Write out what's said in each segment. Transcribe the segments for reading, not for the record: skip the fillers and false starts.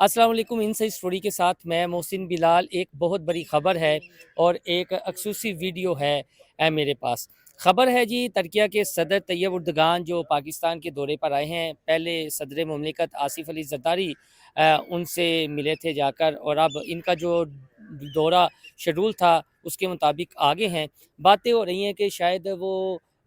अस्सलाम वालेकुम। इन सही स्टोरी के साथ मैं मोहसिन बिलाल। एक बहुत बड़ी ख़बर है और एक एक्सक्लूसिव वीडियो है मेरे पास। ख़बर है जी, तुर्की के सदर तैयब उर्दगान जो पाकिस्तान के दौरे पर आए हैं। पहले सदर मुमलिकत आसिफ अली ज़रदारी उनसे मिले थे जाकर, और अब इनका जो दौरा शेड्यूल था उसके मुताबिक आगे हैं। बातें हो रही हैं कि शायद वो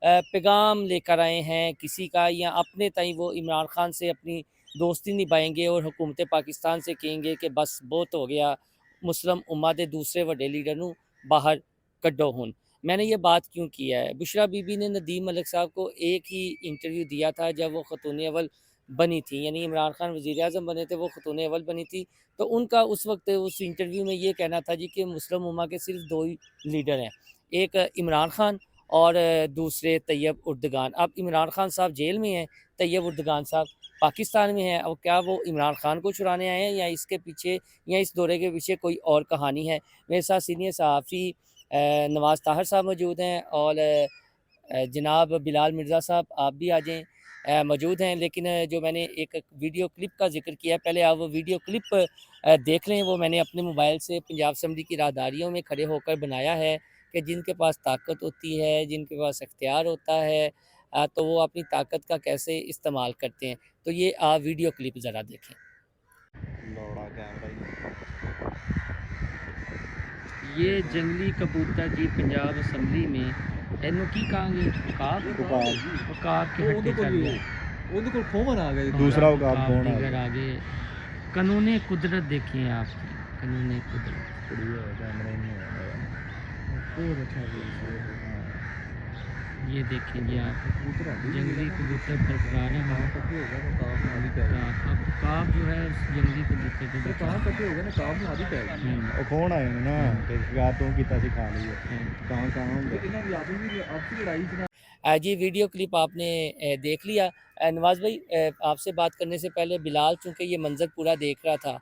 पैगाम लेकर आए हैं किसी का, या अपने तय वो इमरान खान से अपनी दोस्ती निभाएंगे और हुकूमत पाकिस्तान से कहेंगे कि बस बहुत हो गया, मुस्लिम उम्मा दे दूसरे वड्डे लीडर नूं बाहर कड्डो हुन। मैंने ये बात क्यों किया है? बुशरा बीबी ने नदीम मलिक साहब को एक ही इंटरव्यू दिया था जब वो खतून अव्वल बनी थी, यानी इमरान खान वज़ीर आज़म बने थे, वो खतून अव्वल बनी थी। तो उनका उस वक्त उस इंटरव्यू में ये कहना था जी कि मुस्लिम उम्मा के सिर्फ दो ही लीडर हैं, एक इमरान खान और दूसरे तैयब उर्दगान। अब इमरान खान साहब जेल में हैं, तैयब उर्दगान साहब पाकिस्तान में है। अब क्या वो इमरान खान को चुराने आए हैं, या इसके पीछे, या इस दौरे के पीछे कोई और कहानी है? मेरे साथ सीनियर सहाफ़ी नवाज़ ताहिर साहब मौजूद हैं, और जनाब बिलाल मिर्ज़ा साहब आप भी आ जाएँ, मौजूद हैं। लेकिन जो मैंने एक वीडियो क्लिप का ज़िक्र किया है, पहले आप वो वीडियो क्लिप देख लें। वो मैंने अपने मोबाइल से पंजाब असेंबली की राहदारियों में खड़े होकर बनाया है कि जिनके पास ताकत होती है, जिनके पास इख्तियार होता है, तो वो अपनी ताकत का कैसे इस्तेमाल करते हैं। तो ये आप वीडियो क्लिप ज़रा देखें। लौड़ा कैमरा ये जंगली कबूतर जी पंजाब असैम्बली में इनू की कहांगे? उकाब? उकाब उकाब के हट्टे चल गया। ਉਹਦੇ ਕੋਲ ਖੋਮਨ ਆ ਗਿਆ दूसरा उकाब दीगर आगे। कानून कुदरत देखिए आपकी, कानून कुदरत। कैमरा नहीं बहुत अच्छा ये देखें जी आप, जंगली कबूतर बरकरार है। हाँ, अब उकाब जो है उस जंगली कबूतर को ਤਾਂ बचा। ਇਕੱਠੇ ਹੋ ਗਏ ਨੇ ਕਾਬ ਨੂੰ ਆਦੀ ਪੈ ਗਈ ਉਹ ਖੋਣ ਆਏ ਨੇ ਨਾ ਤੇ ਸ਼ਿਕਾਰ ਤੋਂ ਕੀਤਾ ਸੀ ਖਾ ਲਈ ਕਹਾਂ ਕਹਾਂ ਹੁੰਦਾ ਇਹਨਾਂ ਦੀ ਆਪਸੀ ਲੜਾਈ ਚ ਨਾ जी वीडियो क्लिप आपने देख लिया। नवाज़ भाई, आपसे बात करने से पहले बिलाल चूँकि ये मंज़र पूरा देख रहा था,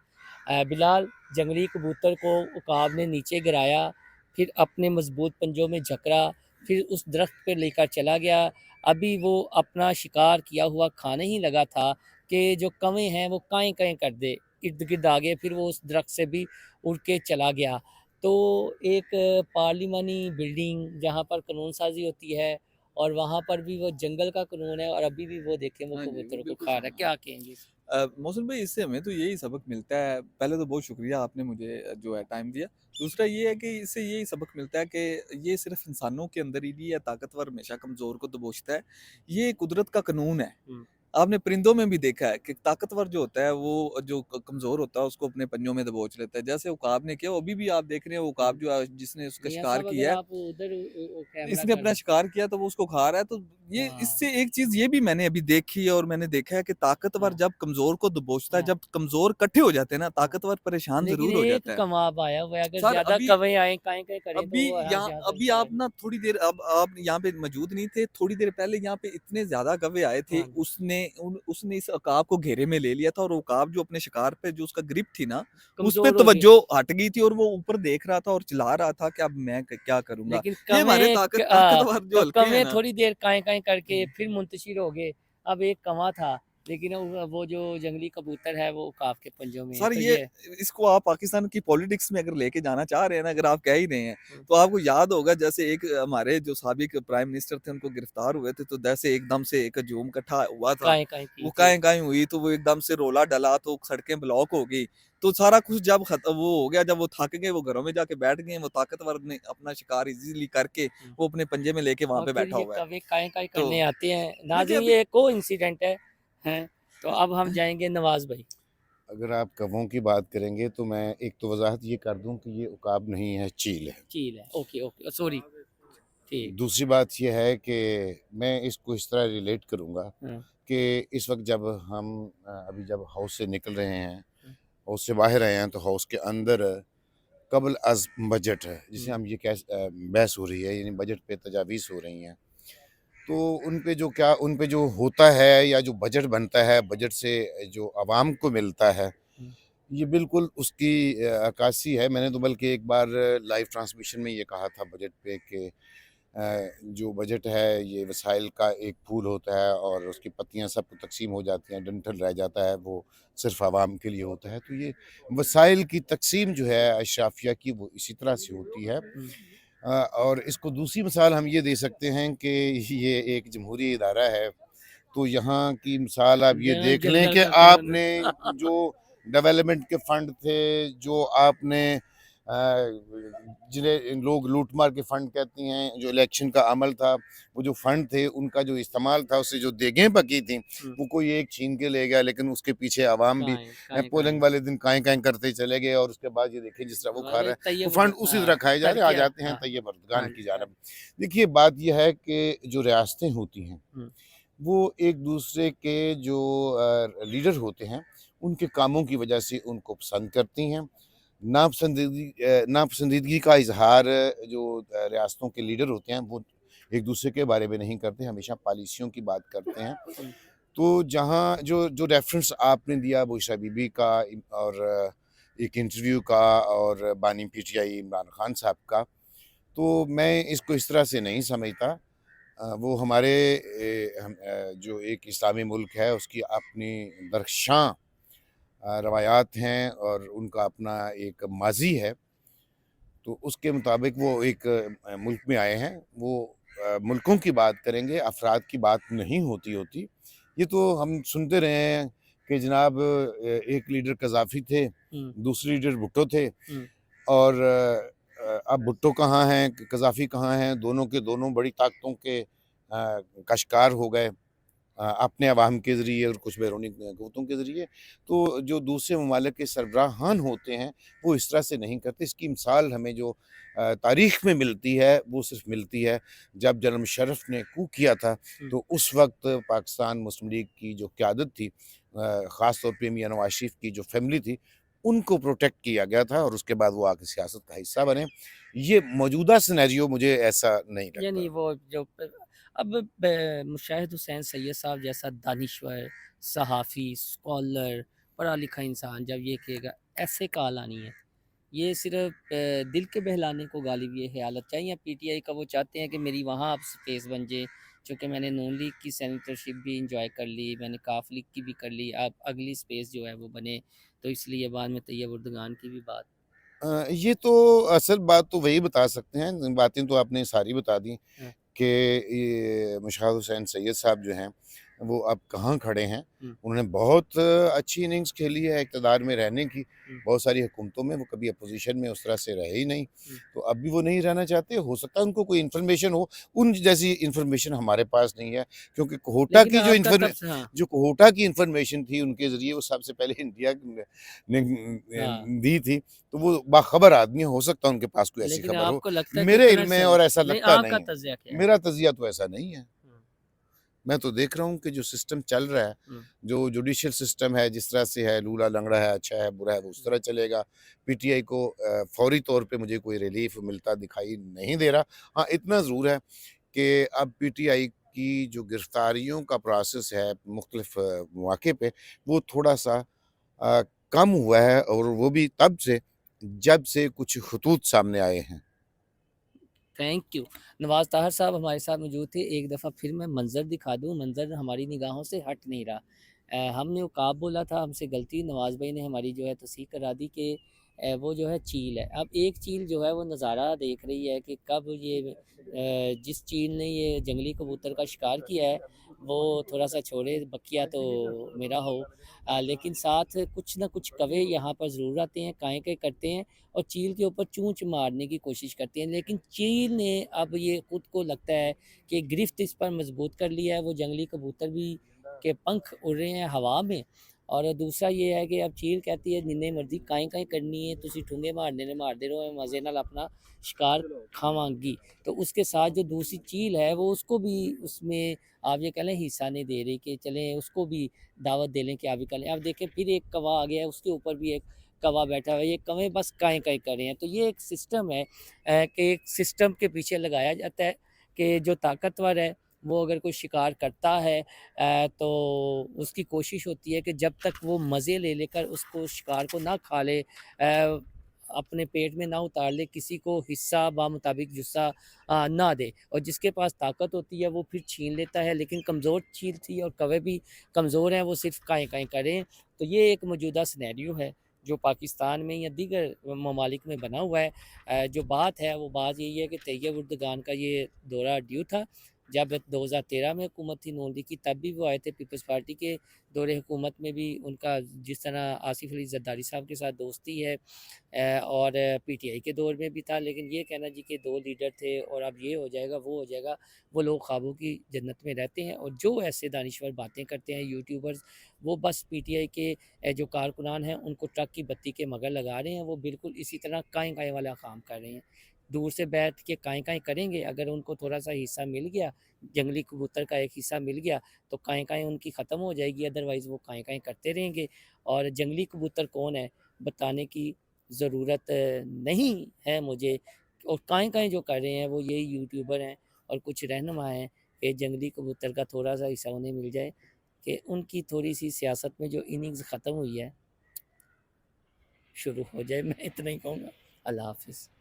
बिलाल, जंगली कबूतर को उकाब ने नीचे गिराया, फिर अपने मज़बूत पंजों में जकड़ा, फिर उस दरख्त पे लेकर चला गया। अभी वो अपना शिकार किया हुआ खाने ही लगा था कि जो कौवें हैं वो काएँ-काएँ कर दे, इर्द-गिर्द आ गए, फिर वो उस दरख्त से भी उड़ के चला गया। तो एक पार्लिमानी बिल्डिंग जहाँ पर कानून साज़ी होती है, और वहाँ पर भी वो जंगल का कानून है, और अभी भी वो देखें वो हाँ जी, कबूतरों को बिल्कुल खा रहा है। सही क्या कहेंगे? मोहसिन भाई इससे हमें तो यही सबक मिलता है। पहले तो बहुत शुक्रिया आपने मुझे जो है टाइम दिया। दूसरा ये है कि इससे यही सबक मिलता है कि ये सिर्फ इंसानों के अंदर ही नहीं है, ताकतवर हमेशा कमज़ोर को दबोचता है। ये कुदरत का कानून है। हुँ। आपने परिंदों में भी देखा है कि ताकतवर जो होता है वो जो कमज़ोर होता है उसको अपने पंजों में दबोच लेता है। जैसे उकाब ने किया, अभी भी आप देख रहे हैं उकाब हुँ। जो है जिसने उसका मियाँ शिकार साहब, अगर किया है, आप उधर कैमरा इसने कर अपना दें। शिकार किया तो वो उसको खा रहा है। तो ये हाँ, इससे एक चीज़ ये भी मैंने अभी देखी है और मैंने देखा है कि ताकतवर हाँ, जब कमज़ोर को दबोचता है, हाँ, जब कमज़ोर इकट्ठे हो जाते हैं ना, हाँ। ताकतवर परेशान लेकिन ज़रूर हो एक जाता है। कबाब आया हुआ है, अगर सर ज़्यादा अभी कौवें आएँ, काएँ-काएँ करें तो अभी वो यहाँ यहाँ से यहाँ तक अभी आप चला जाए। ना थोड़ी देर अब आप यहाँ पे मौजूद नहीं थे, थोड़ी देर पहले यहाँ पे इतने ज़्यादा कौवे आए थे, हाँ, उसने इस उकाब को घेरे में ले लिया था और उकाब जो अपने शिकार पे जो उसका ग्रिप थी ना, उस पे कमज़ोर हो गए। तवज्जो हट गई थी और वो ऊपर देख रहा था और चिल्ला रहा था कि अब मैं क्या करूँगा? लेकिन ये हमारे ताकतवर जो तो हल्के हैं कौवें ना। थोड़ी देर काएँ-काएँ करके फिर मुंतशिर हो गए। अब एक कौवा था, लेकिन वो जो जंगली कबूतर है वो उकाब के पंजों में है। सर तो ये ये इसको आप पाकिस्तान की पॉलिटिक्स में अगर लेके जाना चाह रहे हैं ना, अगर आप कह ही रहे हैं, हुँ, तो आपको याद होगा जैसे एक हमारे जो साबिक प्राइम मिनिस्टर थे उनको गिरफ्तार हुए थे, तो जैसे एकदम से एक हजूम इकट्ठा हुआ था। काएँ-काएँ की वो थी। काएँ-काएँ हुई तो वो एकदम से रोला डला तो सड़कें ब्लॉक हो गई। तो सारा कुछ जब वो हो गया, जब वो थक गए, वो घरों में जाके बैठ गए, वो ताकतवर ने अपना शिकार इज़िली करके हुँ। वो अपने पंजे में लेके वहाँ और पे फिर बैठा ये हुआ है। कौवे काएँ-काएँ तो करने आते हैं। देखिए नाज़रीन, अभी ये कोइंसिडेंट है, हैं? तो अब हम जाएँगे नवाज़ भाई। अगर आप कवों की बात करेंगे तो मैं एक तो वजाहत ये कर दूं कि ये उकाब नहीं है, चील है। चील है। Okay, okay, sorry. ठीक। दूसरी बात ये है कि मैं इसको इस तरह रिलेट करूंगा हाँ, कि इस वक्त जब हम अभी जब हाउस से निकल रहे हैं, हाँ, हाउस से बाहर आए हैं, तो हाउस के अंदर कबल अज बजट है जिसे हुँ, हम ये कह बहस हो रही है, यानी बजट पे तजावीज़ हो रही हैं। तो उन पे जो क्या उन पे जो होता है या जो बजट बनता है, बजट से जो आवाम को मिलता है, हुँ, ये बिल्कुल उसकी अक्कासी है। मैंने तो बल्कि एक बार लाइव ट्रांसमिशन में ये कहा था बजट पे कि जो बजट है ये वसाइल का एक पूल होता है और उसकी पत्तियां सबको तकसीम हो जाती हैं, डंठल रह जाता है वो सिर्फ आवाम के लिए होता है। तो ये वसाइल की तकसीम जो है अशराफिया की वो इसी तरह से होती है। हम्म, और इसको दूसरी मिसाल हम ये दे सकते हैं कि ये एक जमहूरी इदारा है, तो यहाँ की मिसाल आप ये देख लें जनरल कि गवर्नर आपने जो डेवलपमेंट के फंड थे, जो आपने जिन्हें लोग लूट मार के फंड कहती हैं, जो इलेक्शन का अमल था, वो जो फंड थे उनका जो इस्तेमाल था, उससे जो देगें पकी थी, हम्म, वो कोई एक छीन के ले गया, लेकिन उसके पीछे अवाम भी काएं काएं काएं पोलिंग वाले दिन काएं काएं करते चले गए और उसके बाद ये देखिए जिस तरह वो खा रहा हमारे है, वो तैयब फंड उसी तरह हाँ खाए जा रहे हैं। आ तरक्या जाते हैं हाँ तैयब हाँ अर्दगान की जी हाँ जानब। जी देखिए बात यह है कि जो रियासतें होती हैं हम्म, वो एक दूसरे के जो लीडर होते हैं उनके कामों की वजह से उनको पसंद करती हैं। नापसंदीदगी का इजहार जो रियासतों के लीडर होते हैं वो एक दूसरे के बारे में नहीं करते, हमेशा पॉलिसियों की बात करते हैं। हम्म, तो जहाँ जो जो रेफरेंस आपने दिया बुशरा बीबी का और एक इंटरव्यू का और बानी पीटीआई इमरान खान साहब का, तो मैं इसको इस तरह से नहीं समझता। वो हमारे जो एक इस्लामी मुल्क है उसकी अपनी दरख्शां रवायात हैं और उनका अपना एक माजी है। तो उसके मुताबिक वो एक मुल्क में आए हैं, वो मुल्कों की बात करेंगे, अफराद की बात नहीं होती। ये तो हम सुनते रहे हैं कि जनाब एक लीडर कज़ाफ़ी थे, हम्म, दूसरे लीडर भुट्टो थे हम्म, और अब भुट्टो कहाँ हैं, कज़ाफ़ी कहाँ हैं, दोनों के दोनों बड़ी ताकतों के का शिकार हो गए। अपने अवाम के ज़रिए और कुछ बैरूनी क़ुव्वतों के ज़रिए। तो जो दूसरे ममालिक के सरबराहान होते हैं, वो इस तरह से नहीं करते। इसकी मिसाल हमें जो तारीख़ में मिलती है, वो सिर्फ़ मिलती है जब जनरल मुशर्रफ ने कू किया था, हम्म। तो उस वक़्त पाकिस्तान मुस्लिम लीग की जो क़यादत थी, ख़ास तौर पे मियां नवाज़ शरीफ की जो फ़ैमिली थी, उनको प्रोटेक्ट किया गया था और उसके बाद वो आके सियासत का हिस्सा बने। ये मौजूदा सिनेरियो मुझे ऐसा नहीं यानी लगता। वो जो अब मुशाहिद हुसैन सैयद साहब जैसा दानिश्वर सहाफ़ी स्कॉलर पढ़ा लिखा इंसान जब ये कहेगा ऐसे कॉल आनी है ये सिर्फ दिल के बहलाने को गालिब ये ख्यालत चाहिए या पीटीआई का वो चाहते हैं कि मेरी वहाँ अब स्पेस बन जाए चूँकि मैंने नून लीग की सेनेटरशिप भी इंजॉय कर ली मैंने काफ लीग की भी कर ली अब अगली स्पेस जो है वो बने तो इसलिए बाद में तैयब उर्दगान की भी बात ये तो असल बात तो वही बता सकते हैं, बातें तो आपने सारी बता दी है। कि ये मुशर्रफ हुसैन सैयद साहब जो हैं, वो अब कहाँ खड़े हैं। हम्म, उन्होंने बहुत अच्छी इनिंग्स खेली है इक़्तिदार में रहने की, हम्म, बहुत सारी हुकूमतों में वो कभी अपोज़िशन में उस तरह से रहे ही नहीं। हम्म। तो अब भी वो नहीं रहना चाहते, हो सकता है उनको कोई इन्फॉर्मेशन हो, उन जैसी इन्फॉर्मेशन हमारे पास नहीं है, क्योंकि कोहोटा लेकिन की आपका तब से हाँ जो कोहोटा की इन्फॉर्मेशन थी उनके ज़रिए वो सबसे पहले इंडिया ने हाँ दी थी, तो वो बाख़बर आदमी हैं, हो सकता है उनके पास कोई ऐसी लेकिन खबर हो। आपको लगता है किस मेरे तरह इल्म में से और ऐसा नहीं लगता आपका नहीं है। तज़िया क्या है मेरा तज़िया तो ऐसा नहीं है। हम्म, मैं तो देख रहा हूँ कि जो सिस्टम चल रहा है, हम्म, जो जुडिशियल सिस्टम है, जिस तरह से है, लूला-लंगड़ा है, अच्छा है, बुरा है, वो उस तरह चलेगा। पीटीआई को फ़ौरी तौर पे मुझे कोई रिलीफ़ मिलता दिखाई नहीं दे रहा। हाँ, इतना ज़रूर है कि अब पीटीआई की जो गिरफ़्तारियों का प्रोसेस है मुख़्तलिफ़ मौक़े पे, वो थोड़ा-सा कम हुआ है और वो भी तब से, जब से कुछ खतूत सामने आए हैं। Thank you. नवाज़ ताहिर साहब हमारे साथ मौजूद थे। एक दफ़ा फिर मैं मंज़र दिखा दूँ, मंज़र हमारी निगाहों से हट नहीं रहा। हमने उकाब बोला था, हमसे गलती नवाज़ भाई ने हमारी जो है तस्दीक करा दी कि वो जो है चील है। अब एक चील जो है वो नज़ारा देख रही है कि कब ये जिस चील ने ये जंगली कबूतर का शिकार किया है, वो थोड़ा-सा छोड़े, बकिया तो मेरा हो। लेकिन साथ कुछ ना कुछ कौवे यहाँ पर ज़रूर आते हैं, काएँ-काएँ करते हैं और चील के ऊपर चोंच मारने की कोशिश करती हैं। लेकिन चील ने अब ये खुद को लगता है कि गिरफ्त इस पर मजबूत कर लिया है, वो जंगली कबूतर भी के पंख उड़ रहे हैं हवा में। और दूसरा ये है कि अब चील कहती है जिन्ने मर्ज़ी काएँ-काएँ करनी है तुसी ठुंगे मारने ने मारदे रहो मैं मज़े नाल अपना शिकार खावांगी। तो उसके साथ जो दूसरी चील है वो उसको भी उसमें आप ये कह लें हिस्सा नहीं दे रही कि चलें उसको भी दावत दे लें कि आप भी कर लें। अब देखें फिर एक कौवा आ गया है उसके ऊपर भी एक कौवा बैठा हुआ है, ये कौवे बस काएँ-काएँ कर रहे हैं। तो ये एक सिस्टम है कि एक सिस्टम के पीछे लगाया जाता है कि जो ताकतवर है, वो अगर कोई शिकार करता है तो उसकी कोशिश होती है कि जब तक वो मज़े ले लेकर उसको शिकार को ना खा ले अपने पेट में ना उतार ले, किसी को हिस्सा बामुताबिक जुस्सा ना दे, और जिसके पास ताकत होती है वो फिर छीन लेता है, लेकिन कमज़ोर चीज़ थी और कौवे भी कमज़ोर हैं, वो सिर्फ़ काएँ-काएँ करें। तो ये एक मौजूदा सिनेरियो है जो पाकिस्तान में या दीगर ममालिक में बना हुआ है। जो बात है वो बात यही है कि तैयब उर्दगान का ये दौरा ड्यू था। जब 2013 में हुकूमत थी नून लीग की, तब भी वो आए थे। पीपल्स पार्टी के दौरे हुकूमत में भी उनका जिस तरह आसिफ अली ज़रदारी साहब के साथ दोस्ती है, और पीटीआई के दौर में भी था। लेकिन ये कहना जी कि 2 लीडर थे और अब ये हो जाएगा, वो हो जाएगा, वो लोग ख्वाबों की जन्नत में रहते हैं। और जो ऐसे दानिश्वर बातें करते हैं यूट्यूबर्स, वो बस पीटीआई के जो कारकुनान हैं उनको ट्रक की बत्ती के मगर लगा रहे हैं। वो बिल्कुल इसी तरह काएँ-काएँ वाला काम कर रहे हैं। दूर से बैठ के काएँ-काएँ करेंगे, अगर उनको थोड़ा-सा हिस्सा मिल गया, जंगली कबूतर का एक हिस्सा मिल गया, तो काएँ-काएँ उनकी ख़त्म हो जाएगी, अदरवाइज़ वो काएँ-काएँ करते रहेंगे। और जंगली कबूतर कौन है, बताने की ज़रूरत नहीं है मुझे। और काएँ-काएँ जो कर रहे हैं वो यही यूट्यूबर हैं और कुछ रहनुमा हैं कि जंगली कबूतर का थोड़ा-सा हिस्सा उन्हें मिल जाए, कि उनकी थोड़ी-सी सियासत में जो इनिंग्स ख़त्म हुई है, शुरू हो जाए। मैं इतना ही कहूँगा। अल्लाह हाफ़िज़।